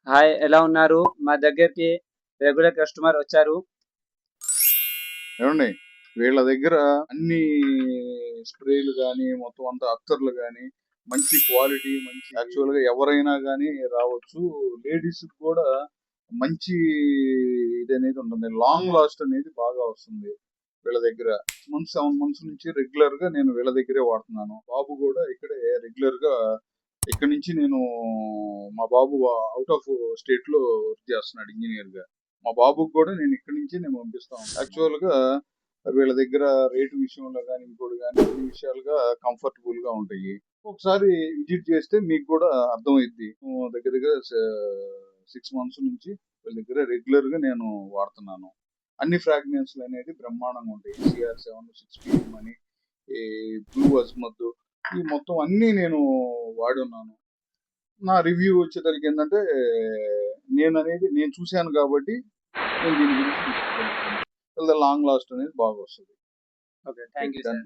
Hi, ఎలా ఉన్నారు? మా దగ్గరికి రెగ్యులర్ కస్టమర్ వచ్చారు. ఏమండి, వీళ్ళ దగ్గర అన్ని స్ప్రేలు కానీ మొత్తం అంతా అత్తర్లు కానీ మంచి క్వాలిటీ, మంచి యాక్చువల్ గా ఎవరైనా కానీ రావచ్చు. లేడీస్ కూడా మంచి ఇది అనేది ఉంటుంది. లాంగ్ లాస్ట్ అనేది బాగా వస్తుంది వీళ్ళ దగ్గర. 7 months నుంచి రెగ్యులర్ గా నేను వీళ్ళ దగ్గరే వాడుతున్నాను. బాబు కూడా ఇక్కడే రెగ్యులర్ గా ఇక్కడ నుంచి నేను మా బాబు అవుట్ ఆఫ్ స్టేట్ లో వర్క్ చేస్తున్నాడు ఇంజనీర్ గా. మా బాబుకి కూడా నేను ఇక్కడి నుంచి నేను పంపిస్తాను. యాక్చువల్ గా వీళ్ళ దగ్గర రేటు విషయంలో కానీ ఇంకోటి కానీ అన్ని విషయాలుగా కంఫర్టబుల్ గా ఉంటాయి. ఒకసారి విజిట్ చేస్తే మీకు కూడా అర్థమైద్ది. దగ్గర దగ్గర 6 months నుంచి వీళ్ళ దగ్గర రెగ్యులర్ గా నేను వాడుతున్నాను. అన్ని ఫ్రాగ్రెన్స్లు అనేది బ్రహ్మాండంగా ఉంటాయి. CR7, 6PM అని, ఈ బ్లూ అజ్మత్, ఈ మొత్తం అన్ని నేను వాడి ఉన్నాను. నా రివ్యూ వచ్చేసరికి ఏంటంటే, నేను చూశాను కాబట్టి నేను దీని గురించి తీసుకోగలుగుతాను. లాంగ్ లాస్ట్ అనేది బాగా వస్తుంది. Okay, thank you sir.